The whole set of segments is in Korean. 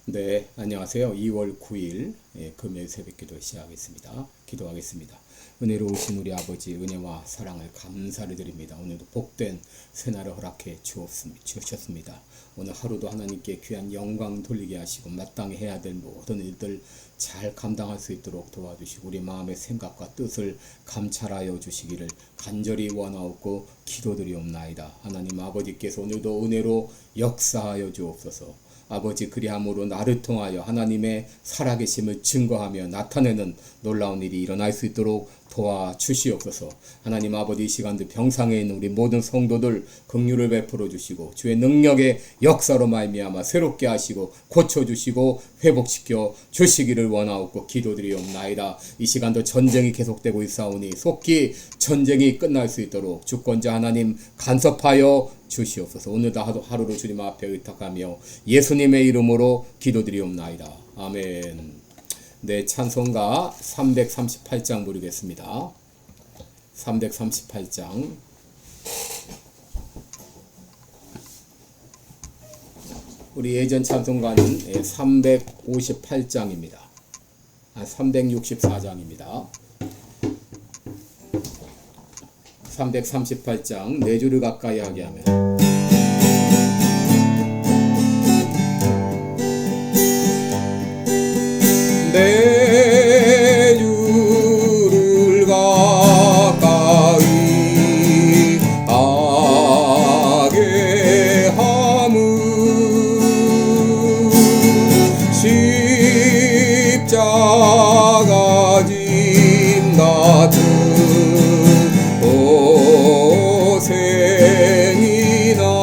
네, 안녕하세요. 2월 9일 금요일 새벽기도 시작하겠습니다. 기도하겠습니다. 은혜로우신 우리 아버지 은혜와 사랑을 감사를 드립니다. 오늘도 복된 새날을 허락해 주셨습니다. 오늘 하루도 하나님께 귀한 영광 돌리게 하시고 마땅히 해야 될 모든 일들 잘 감당할 수 있도록 도와주시고 우리 마음의 생각과 뜻을 감찰하여 주시기를 간절히 원하옵고 기도드리옵나이다. 하나님 아버지께서 오늘도 은혜로 역사하여 주옵소서. 아버지 그리함으로 나를 통하여 하나님의 살아계심을 증거하며 나타내는 놀라운 일이 일어날 수 있도록 도와주시옵소서. 하나님 아버지 이 시간도 병상에 있는 우리 모든 성도들 긍휼을 베풀어 주시고 주의 능력의 역사로 말미암아 새롭게 하시고 고쳐주시고 회복시켜 주시기를 원하옵고 기도드리옵나이다. 이 시간도 전쟁이 계속되고 있사오니 속히 전쟁이 끝날 수 있도록 주권자 하나님 간섭하여 주시옵소서. 오늘도 하루를 주님 앞에 의탁하며 예수님의 이름으로 기도드리옵나이다. 아멘. 네, 찬송가 338장 부르겠습니다. 338장. 우리 예전 찬송가는 358장입니다. 364장입니다. 338장 네 줄을 가까이 하게 하면 네 줄을 가까이 하게 함은 십자가 짐 같은 고생이나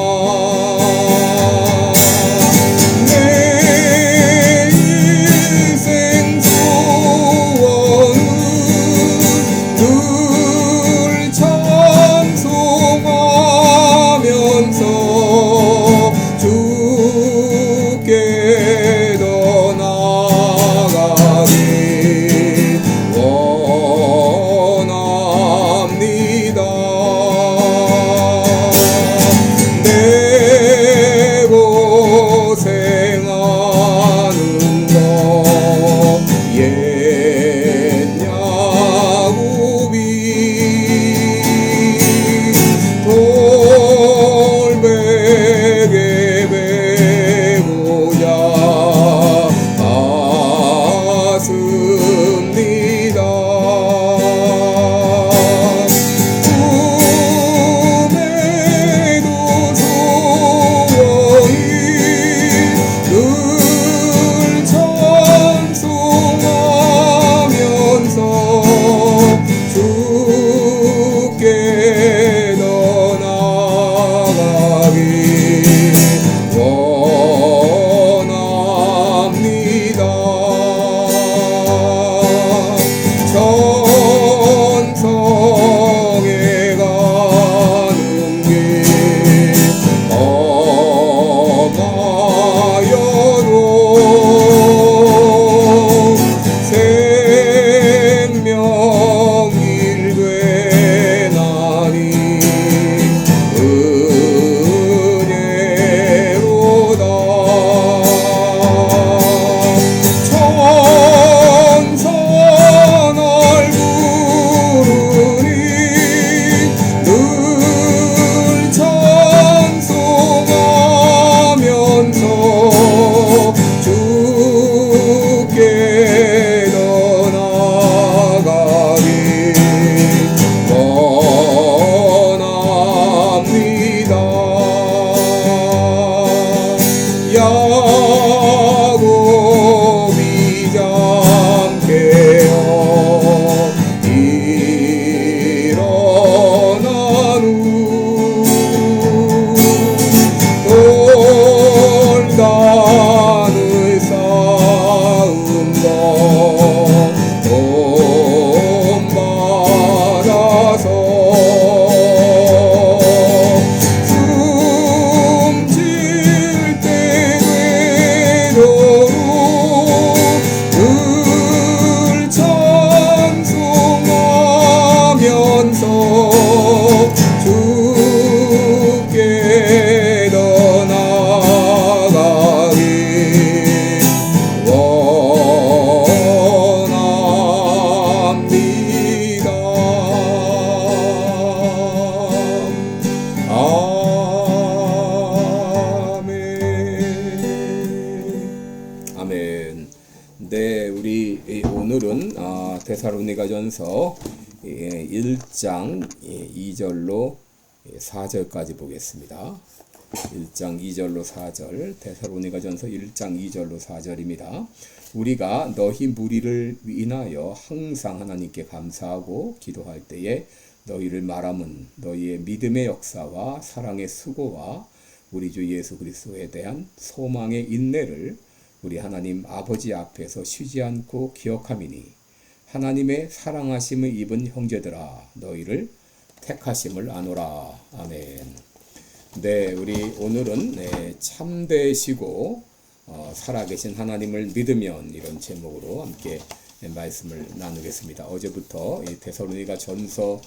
숨질 때 데살로니가전서 1장 2절로 4절까지 보겠습니다. 1장 2절로 4절, 데살로니가전서 1장 2절로 4절입니다. 우리가 너희 무리를 인하여 항상 하나님께 감사하고 기도할 때에 너희를 말함은 너희의 믿음의 역사와 사랑의 수고와 우리 주 예수 그리스도에 대한 소망의 인내를 우리 하나님 아버지 앞에서 쉬지 않고 기억함이니 하나님의 사랑하심을 입은 형제들아 너희를 택하심을 아노라. 아멘. 네, 우리 오늘은 참되시고 살아계신 하나님을 믿으면 이런 제목으로 함께 말씀을 나누겠습니다. 어제부터 이 데살로니가 전서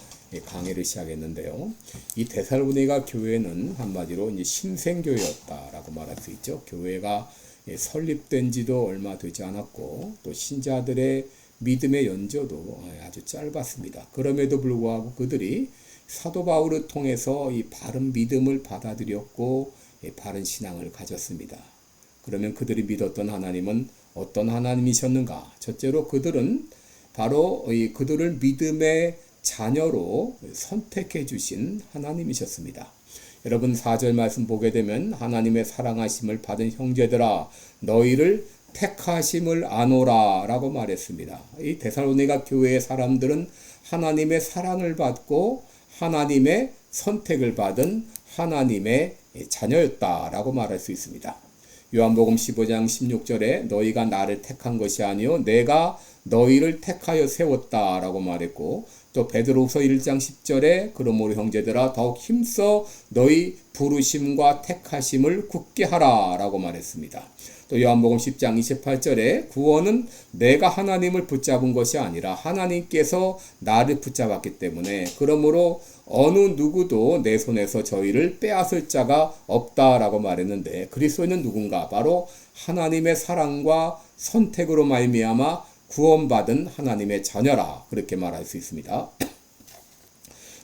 강의를 시작했는데요. 이 데살로니가 교회는 한마디로 이제 신생교회였다라고 말할 수 있죠. 교회가 설립된 지도 얼마 되지 않았고 또 신자들의 믿음의 연조도 아주 짧았습니다. 그럼에도 불구하고 그들이 사도 바울을 통해서 이 바른 믿음을 받아들였고 바른 신앙을 가졌습니다. 그러면 그들이 믿었던 하나님은 어떤 하나님이셨는가? 첫째로 그들은 바로 그들을 믿음의 자녀로 선택해 주신 하나님이셨습니다. 여러분 4절 말씀 보게 되면 하나님의 사랑하심을 받은 형제들아 너희를 택하심을 아노라 라고 말했습니다. 이 데살로니가 교회의 사람들은 하나님의 사랑을 받고 하나님의 선택을 받은 하나님의 자녀였다라고 말할 수 있습니다. 요한복음 15장 16절에 너희가 나를 택한 것이 아니요 내가 너희를 택하여 세웠다라고 말했고 또 베드로후서 1장 10절에 그러므로 형제들아 더욱 힘써 너희 부르심과 택하심을 굳게 하라라고 말했습니다. 또 요한복음 10장 28절에 구원은 내가 하나님을 붙잡은 것이 아니라 하나님께서 나를 붙잡았기 때문에 그러므로 어느 누구도 내 손에서 저희를 빼앗을 자가 없다라고 말했는데 그리스도인은 누군가? 바로 하나님의 사랑과 선택으로 말미암아 구원받은 하나님의 자녀라 그렇게 말할 수 있습니다.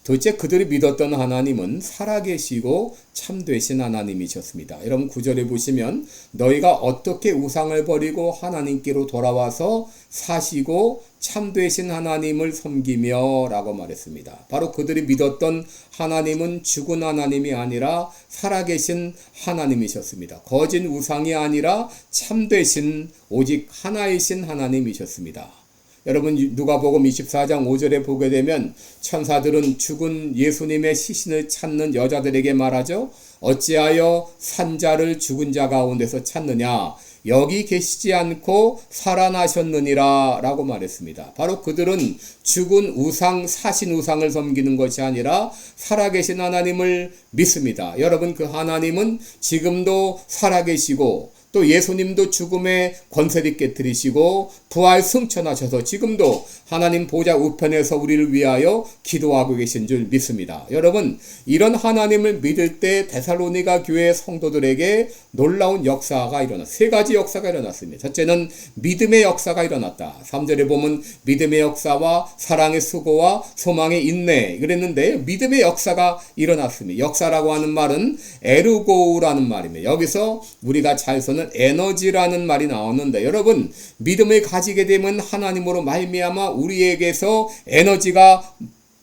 도대체 그들이 믿었던 하나님은 살아계시고 참되신 하나님이셨습니다. 여러분 9절에 보시면 너희가 어떻게 우상을 버리고 하나님께로 돌아와서 사시고 참되신 하나님을 섬기며 라고 말했습니다. 바로 그들이 믿었던 하나님은 죽은 하나님이 아니라 살아계신 하나님이셨습니다. 거짓 우상이 아니라 참되신 오직 하나이신 하나님이셨습니다. 여러분 누가복음 24장 5절에 보게 되면 천사들은 죽은 예수님의 시신을 찾는 여자들에게 말하죠. 어찌하여 산자를 죽은 자 가운데서 찾느냐 여기 계시지 않고 살아나셨느니라 라고 말했습니다. 바로 그들은 죽은 우상 사신 우상을 섬기는 것이 아니라 살아계신 하나님을 믿습니다. 여러분 그 하나님은 지금도 살아계시고 또 예수님도 죽음의 권세를 깨뜨리시고 부활 승천하셔서 지금도 하나님 보좌 우편에서 우리를 위하여 기도하고 계신 줄 믿습니다. 여러분 이런 하나님을 믿을 때 데살로니가 교회 성도들에게 놀라운 역사가 세 가지 역사가 일어났습니다. 첫째는 믿음의 역사가 일어났다. 3절에 보면 믿음의 역사와 사랑의 수고와 소망의 인내 그랬는데 믿음의 역사가 일어났습니다. 역사라고 하는 말은 에르고우라는 말입니다. 여기서 우리가 잘 쓰는 에너지라는 말이 나오는데 여러분 믿음을 가지게 되면 하나님으로 말미암아 우리에게서 에너지가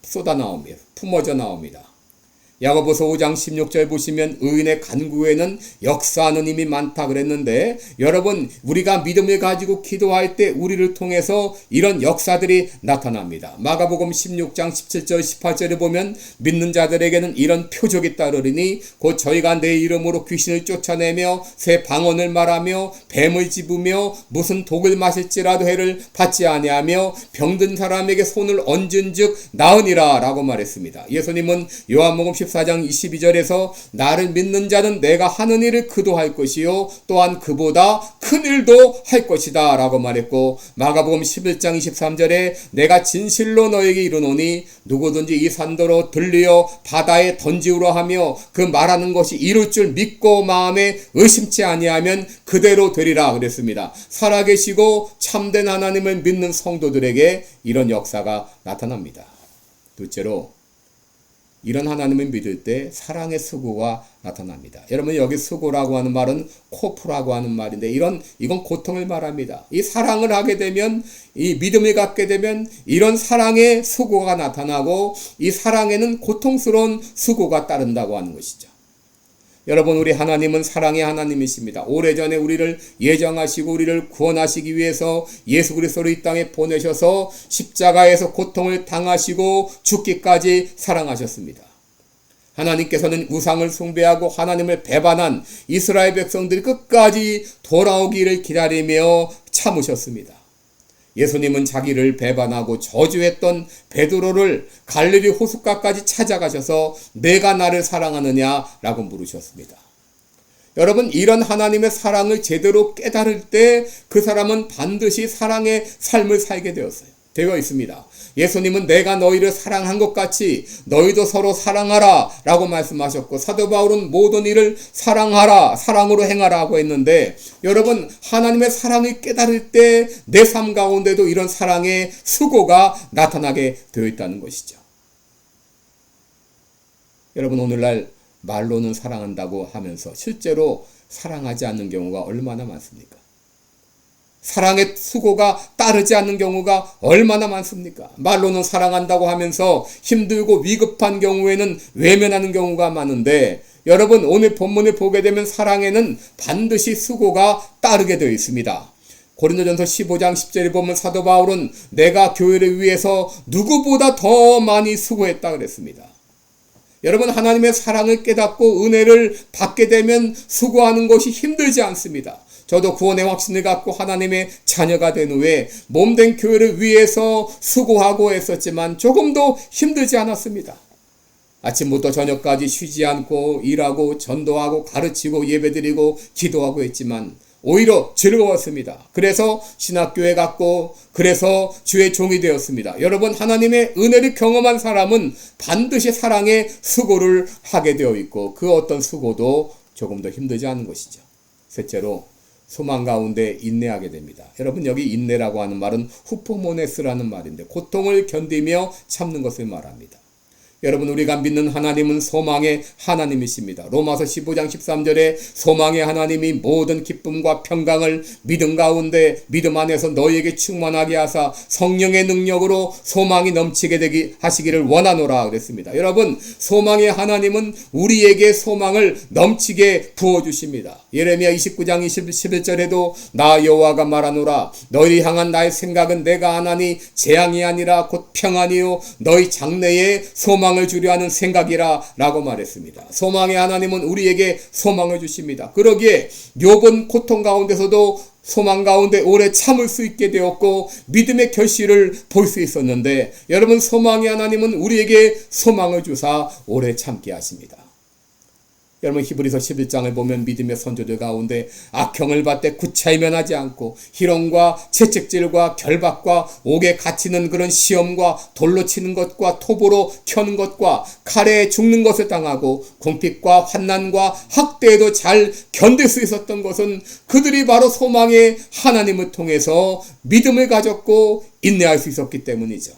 쏟아 나옵니다. 품어져 나옵니다. 야고보서 5장 16절 보시면 의인의 간구에는 역사하는 힘이 많다 그랬는데 여러분 우리가 믿음을 가지고 기도할 때 우리를 통해서 이런 역사들이 나타납니다. 마가복음 16장 17절 18절에 보면 믿는 자들에게는 이런 표적이 따르리니 곧 저희가 내 이름으로 귀신을 쫓아내며 새 방언을 말하며 뱀을 집으며 무슨 독을 마실지라도 해를 받지 아니하며 병든 사람에게 손을 얹은즉 나으니라 라고 말했습니다. 예수님은 요한복음 14장 22절에서 나를 믿는 자는 내가 하는 일을 그도 할 것이요 또한 그보다 큰 일도 할 것이다 라고 말했고 마가복음 11장 23절에 내가 진실로 너에게 이르노니 누구든지 이 산더러 들리어 바다에 던지우라 하며 그 말하는 것이 이룰 줄 믿고 마음에 의심치 아니하면 그대로 되리라 그랬습니다. 살아계시고 참된 하나님을 믿는 성도들에게 이런 역사가 나타납니다. 둘째로 이런 하나님을 믿을 때 사랑의 수고가 나타납니다. 여러분 여기 수고라고 하는 말은 코프라고 하는 말인데 이건 고통을 말합니다. 이 사랑을 하게 되면 이 믿음을 갖게 되면 이런 사랑의 수고가 나타나고 이 사랑에는 고통스러운 수고가 따른다고 하는 것이죠. 여러분 우리 하나님은 사랑의 하나님이십니다. 오래전에 우리를 예정하시고 우리를 구원하시기 위해서 예수 그리스도를 이 땅에 보내셔서 십자가에서 고통을 당하시고 죽기까지 사랑하셨습니다. 하나님께서는 우상을 숭배하고 하나님을 배반한 이스라엘 백성들이 끝까지 돌아오기를 기다리며 참으셨습니다. 예수님은 자기를 배반하고 저주했던 베드로를 갈릴리 호숫가까지 찾아가셔서 내가 나를 사랑하느냐라고 물으셨습니다. 여러분 이런 하나님의 사랑을 제대로 깨달을 때 그 사람은 반드시 사랑의 삶을 살게 되어 있습니다. 예수님은 내가 너희를 사랑한 것 같이 너희도 서로 사랑하라 라고 말씀하셨고 사도 바울은 모든 일을 사랑하라 사랑으로 행하라고 했는데 여러분 하나님의 사랑을 깨달을 때 내 삶 가운데도 이런 사랑의 수고가 나타나게 되어 있다는 것이죠. 여러분 오늘날 말로는 사랑한다고 하면서 실제로 사랑하지 않는 경우가 얼마나 많습니까? 사랑의 수고가 따르지 않는 경우가 얼마나 많습니까? 말로는 사랑한다고 하면서 힘들고 위급한 경우에는 외면하는 경우가 많은데 여러분 오늘 본문을 보게 되면 사랑에는 반드시 수고가 따르게 되어 있습니다. 고린도전서 15장 10절에 보면 사도 바울은 내가 교회를 위해서 누구보다 더 많이 수고했다 그랬습니다. 여러분 하나님의 사랑을 깨닫고 은혜를 받게 되면 수고하는 것이 힘들지 않습니다. 저도 구원의 확신을 갖고 하나님의 자녀가 된 후에 몸된 교회를 위해서 수고하고 했었지만 조금도 힘들지 않았습니다. 아침부터 저녁까지 쉬지 않고 일하고 전도하고 가르치고 예배드리고 기도하고 했지만 오히려 즐거웠습니다. 그래서 신학교에 갔고 그래서 주의 종이 되었습니다. 여러분 하나님의 은혜를 경험한 사람은 반드시 사랑의 수고를 하게 되어 있고 그 어떤 수고도 조금 더 힘들지 않은 것이죠. 셋째로 소망 가운데 인내하게 됩니다. 여러분 여기 인내라고 하는 말은 후포모네스라는 말인데 고통을 견디며 참는 것을 말합니다. 여러분 우리가 믿는 하나님은 소망의 하나님이십니다. 로마서 15장 13절에 소망의 하나님이 모든 기쁨과 평강을 믿음 가운데 믿음 안에서 너희에게 충만하게 하사 성령의 능력으로 소망이 넘치게 되게 하시기를 원하노라 그랬습니다. 여러분 소망의 하나님은 우리에게 소망을 넘치게 부어주십니다. 예레미야 29장 21절에도 나 여호와가 말하노라 너희 향한 나의 생각은 내가 아나니 재앙이 아니라 곧 평안이요 너희 장래에 소망을 주려 하는 생각이라 라고 말했습니다. 소망의 하나님은 우리에게 소망을 주십니다. 그러기에 욥은 고통 가운데서도 소망 가운데 오래 참을 수 있게 되었고 믿음의 결실을 볼 수 있었는데 여러분 소망의 하나님은 우리에게 소망을 주사 오래 참게 하십니다. 여러분 히브리서 11장을 보면 믿음의 선조들 가운데 악형을 받되 구차히 면하지 않고 희롱과 채찍질과 결박과 옥에 갇히는 그런 시험과 돌로 치는 것과 톱으로 켜는 것과 칼에 죽는 것을 당하고 궁핍과 환난과 학대에도 잘 견딜 수 있었던 것은 그들이 바로 소망의 하나님을 통해서 믿음을 가졌고 인내할 수 있었기 때문이죠.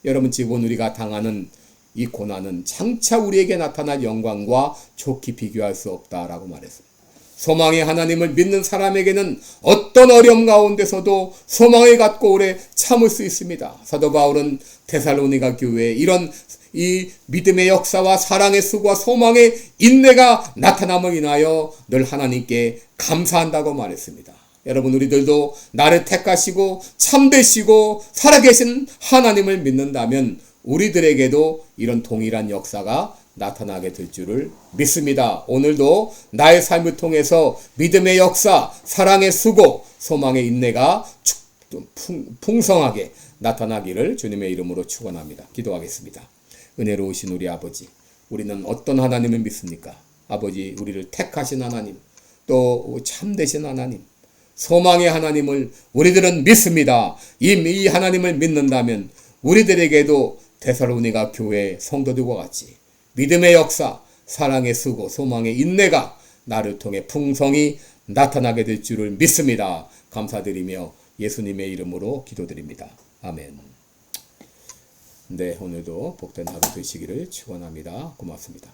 여러분 지금 우리가 당하는 이 고난은 장차 우리에게 나타날 영광과 좋게 비교할 수 없다라고 말했습니다. 소망의 하나님을 믿는 사람에게는 어떤 어려움 가운데서도 소망을 갖고 오래 참을 수 있습니다. 사도 바울은 데살로니가 교회에 이런 이 믿음의 역사와 사랑의 수고와 소망의 인내가 나타남을 인하여 늘 하나님께 감사한다고 말했습니다. 여러분 우리들도 나를 택하시고 참되시고 살아계신 하나님을 믿는다면 우리들에게도 이런 동일한 역사가 나타나게 될 줄을 믿습니다. 오늘도 나의 삶을 통해서 믿음의 역사, 사랑의 수고, 소망의 인내가 풍성하게 나타나기를 주님의 이름으로 축원합니다. 기도하겠습니다. 은혜로우신 우리 아버지, 우리는 어떤 하나님을 믿습니까? 아버지, 우리를 택하신 하나님, 또 참되신 하나님, 소망의 하나님을 우리들은 믿습니다. 이 하나님을 믿는다면 우리들에게도 데살로니가 교회 성도들과 같이 믿음의 역사, 사랑의 수고, 소망의 인내가 나를 통해 풍성히 나타나게 될 줄을 믿습니다. 감사드리며 예수님의 이름으로 기도드립니다. 아멘. 네, 오늘도 복된 하루 되시기를 축원합니다. 고맙습니다.